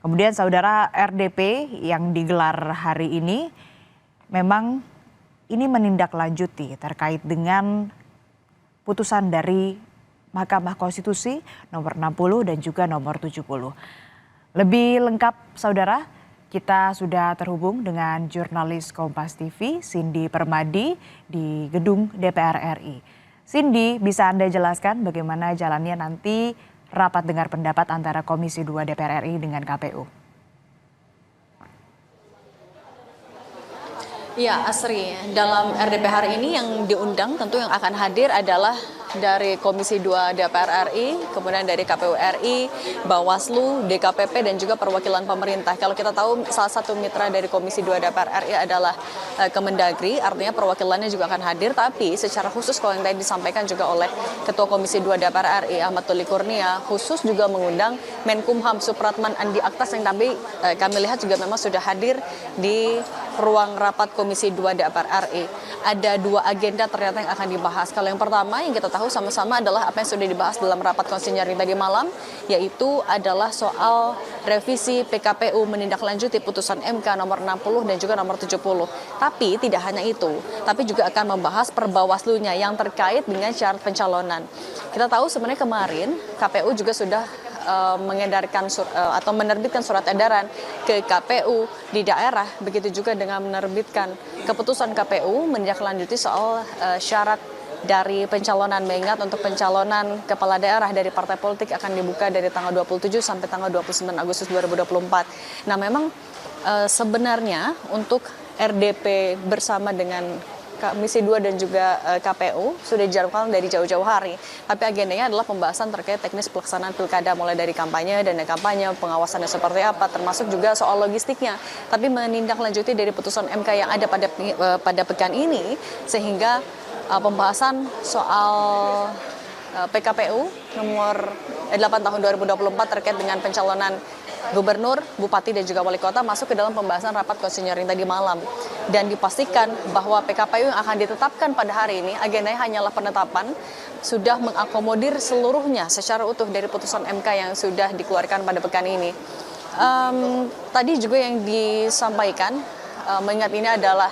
Kemudian saudara RDP yang digelar hari ini memang ini menindaklanjuti terkait dengan putusan dari Mahkamah Konstitusi nomor 60 dan juga nomor 70. Lebih lengkap saudara, kita sudah terhubung dengan jurnalis Kompas TV Cindy Permadi di gedung DPR RI. Cindy, bisa Anda jelaskan bagaimana jalannya nanti rapat dengar pendapat antara Komisi 2 DPR RI dengan KPU? Ya, Asri, dalam RDP hari ini yang diundang tentu yang akan hadir adalah dari Komisi 2 DPR RI, kemudian dari KPU RI, Bawaslu, DKPP, dan juga perwakilan pemerintah. Kalau kita tahu salah satu mitra dari Komisi 2 DPR RI adalah Kemendagri, artinya perwakilannya juga akan hadir, tapi secara khusus kalau yang tadi disampaikan juga oleh Ketua Komisi 2 DPR RI, Ahmad Doli Kurnia, khusus juga mengundang Menkumham Supratman Andi Aktas yang kami lihat juga memang sudah hadir di ruang rapat Komisi 2 DPR RI. Ada dua agenda ternyata yang akan dibahas. Kalau yang pertama yang kita tahu sama-sama adalah apa yang sudah dibahas dalam rapat konsinyering tadi malam, yaitu adalah soal revisi PKPU menindaklanjuti putusan MK nomor 60 dan juga nomor 70. Tapi tidak hanya itu, tapi juga akan membahas perbawaslunya yang terkait dengan syarat pencalonan. Kita tahu sebenarnya kemarin KPU juga sudah mengedarkan atau menerbitkan surat edaran ke KPU di daerah, begitu juga dengan menerbitkan keputusan KPU menindaklanjuti soal syarat dari pencalonan, mengingat untuk pencalonan kepala daerah dari partai politik akan dibuka dari tanggal 27 sampai tanggal 29 Agustus 2024. Nah, memang sebenarnya untuk RDP bersama dengan Komisi 2 dan juga KPU sudah dijadwalkan dari jauh-jauh hari. Tapi agendanya adalah pembahasan terkait teknis pelaksanaan pilkada, mulai dari kampanye, dana kampanye, pengawasannya seperti apa, termasuk juga soal logistiknya. Tapi menindaklanjuti dari putusan MK yang ada pada pekan ini, sehingga pembahasan soal PKPU nomor 8 tahun 2024 terkait dengan pencalonan gubernur, bupati, dan juga wali kota masuk ke dalam pembahasan rapat konsinyering tadi malam. Dan dipastikan bahwa PKPU yang akan ditetapkan pada hari ini, agendanya hanyalah penetapan, sudah mengakomodir seluruhnya secara utuh dari putusan MK yang sudah dikeluarkan pada pekan ini. Tadi juga yang disampaikan, mengingat ini adalah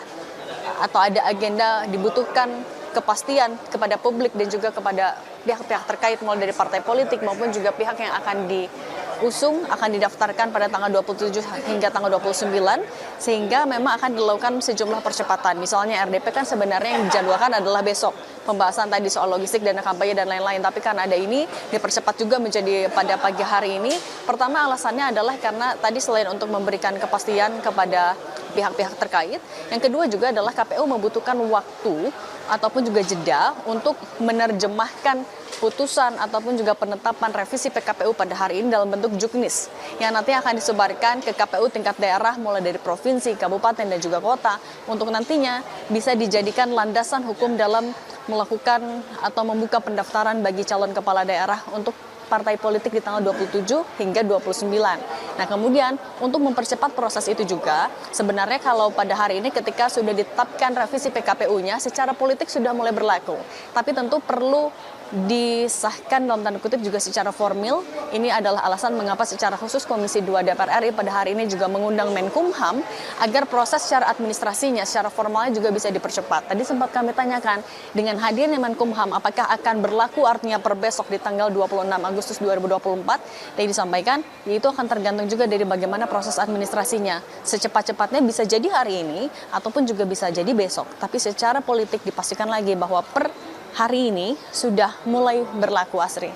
atau ada agenda dibutuhkan kepastian kepada publik dan juga kepada pihak-pihak terkait, mulai dari partai politik maupun juga pihak yang akan diusung, akan didaftarkan pada tanggal 27 hingga tanggal 29, sehingga memang akan dilakukan sejumlah percepatan. Misalnya RDP kan sebenarnya yang dijadwalkan adalah besok, pembahasan tadi soal logistik, dana kampanye, dan lain-lain. Tapi karena ada ini, dipercepat juga menjadi pada pagi hari ini. Pertama alasannya adalah karena tadi selain untuk memberikan kepastian kepada pihak-pihak terkait, yang kedua juga adalah KPU membutuhkan waktu ataupun juga jeda untuk menerjemahkan putusan ataupun juga penetapan revisi PKPU pada hari ini dalam bentuk juknis yang nanti akan disebarkan ke KPU tingkat daerah mulai dari provinsi, kabupaten, dan juga kota untuk nantinya bisa dijadikan landasan hukum dalam melakukan atau membuka pendaftaran bagi calon kepala daerah untuk partai politik di tanggal 27 hingga 29. Nah, kemudian untuk mempercepat proses itu juga, sebenarnya kalau pada hari ini ketika sudah ditetapkan revisi PKPU-nya, secara politik sudah mulai berlaku. Tapi tentu perlu disahkan dalam tanda kutip juga secara formil. Ini adalah alasan mengapa secara khusus Komisi 2 DPR RI pada hari ini juga mengundang Menkumham agar proses secara administrasinya, secara formalnya juga bisa dipercepat. Tadi sempat kami tanyakan, dengan hadirnya Menkumham, apakah akan berlaku artinya per besok di tanggal 26 Agustus 2024? Tadi disampaikan, yaitu akan tergantung juga dari bagaimana proses administrasinya. Secepat-cepatnya bisa jadi hari ini, ataupun juga bisa jadi besok. Tapi secara politik dipastikan lagi bahwa per hari ini sudah mulai berlaku, Asri.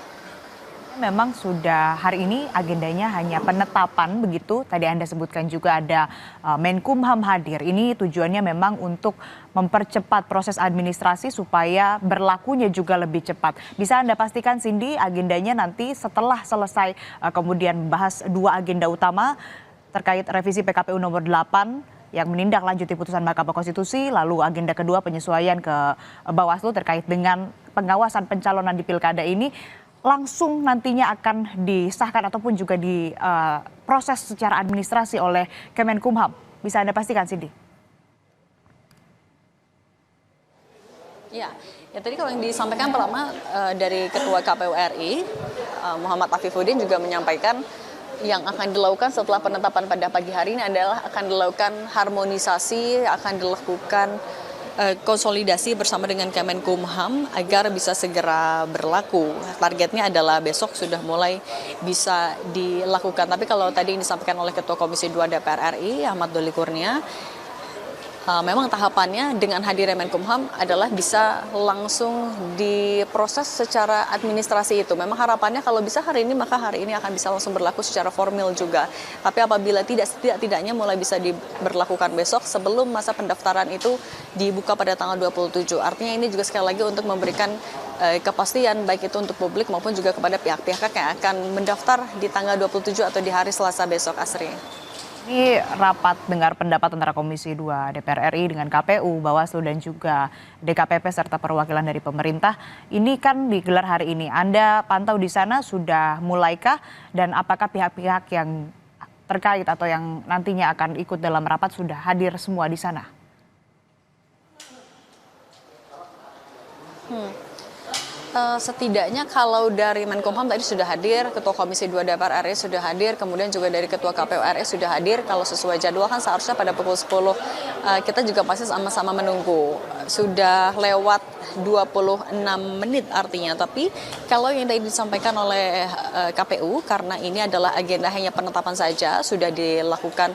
Memang sudah hari ini agendanya hanya penetapan begitu. Tadi Anda sebutkan juga ada Menkumham hadir. Ini tujuannya memang untuk mempercepat proses administrasi supaya berlakunya juga lebih cepat. Bisa Anda pastikan Cindy, agendanya nanti setelah selesai kemudian membahas dua agenda utama terkait revisi PKPU nomor 8 yang menindaklanjuti putusan Mahkamah Konstitusi, lalu agenda kedua penyesuaian ke Bawaslu terkait dengan pengawasan pencalonan di pilkada ini langsung nantinya akan disahkan ataupun juga diproses secara administrasi oleh Kemenkumham. Bisa Anda pastikan, Cindy? Ya tadi kalau yang disampaikan pertama dari Ketua KPU RI, Muhammad Afifuddin juga menyampaikan yang akan dilakukan setelah penetapan pada pagi hari ini adalah akan dilakukan harmonisasi, akan dilakukan konsolidasi bersama dengan Kemenkumham agar bisa segera berlaku. Targetnya adalah besok sudah mulai bisa dilakukan. Tapi kalau tadi ini disampaikan oleh Ketua Komisi 2 DPR RI, Ahmad Doli Kurnia, memang tahapannya dengan hadirnya Menkumham adalah bisa langsung diproses secara administrasi itu. Memang harapannya kalau bisa hari ini maka hari ini akan bisa langsung berlaku secara formal juga. Tapi apabila tidaknya mulai bisa diberlakukan besok sebelum masa pendaftaran itu dibuka pada tanggal 27. Artinya ini juga sekali lagi untuk memberikan kepastian baik itu untuk publik maupun juga kepada pihak-pihak yang akan mendaftar di tanggal 27 atau di hari Selasa besok, Asri. Ini rapat dengar pendapat antara Komisi 2 DPR RI dengan KPU, Bawaslu dan juga DKPP serta perwakilan dari pemerintah. Ini kan digelar hari ini. Anda pantau di sana sudah mulaikah dan apakah pihak-pihak yang terkait atau yang nantinya akan ikut dalam rapat sudah hadir semua di sana? Setidaknya kalau dari Menkumham tadi sudah hadir, Ketua Komisi 2 DPR RI sudah hadir, kemudian juga dari Ketua KPU RI sudah hadir. Kalau sesuai jadwal kan seharusnya pada pukul 10. Kita juga masih sama-sama menunggu. Sudah lewat 26 menit artinya. Tapi kalau yang tadi disampaikan oleh KPU, karena ini adalah agenda hanya penetapan saja, sudah dilakukan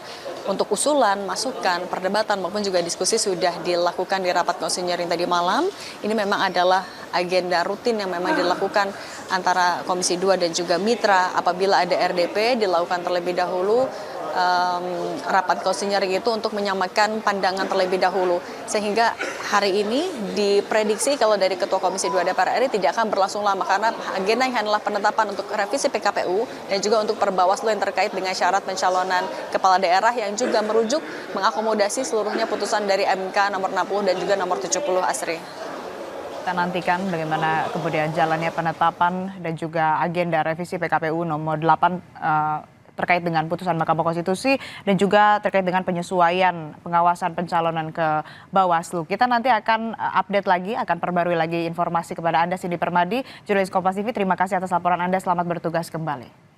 untuk usulan, masukan, perdebatan maupun juga diskusi sudah dilakukan di rapat konsinyering tadi malam. Ini memang adalah agenda rutin yang memang dilakukan antara Komisi 2 dan juga mitra. Apabila ada RDP dilakukan terlebih dahulu rapat konsinyering itu untuk menyamakan pandangan terlebih dahulu. Sehingga hari ini diprediksi kalau dari Ketua Komisi 2 DPR RI tidak akan berlangsung lama karena agenda yang adalah penetapan untuk revisi PKPU dan juga untuk Perbawaslu yang terkait dengan syarat pencalonan kepala daerah yang juga merujuk mengakomodasi seluruhnya putusan dari MK nomor 60 dan juga nomor 70, Asri. Kita nantikan bagaimana kemudian jalannya penetapan dan juga agenda revisi PKPU nomor 8 terkait dengan putusan Mahkamah Konstitusi dan juga terkait dengan penyesuaian pengawasan pencalonan ke Bawaslu. Kita nanti akan update lagi, akan perbarui lagi informasi kepada Anda, Cindy Permadi, jurnalis Kompas TV. Terima kasih atas laporan Anda, selamat bertugas kembali.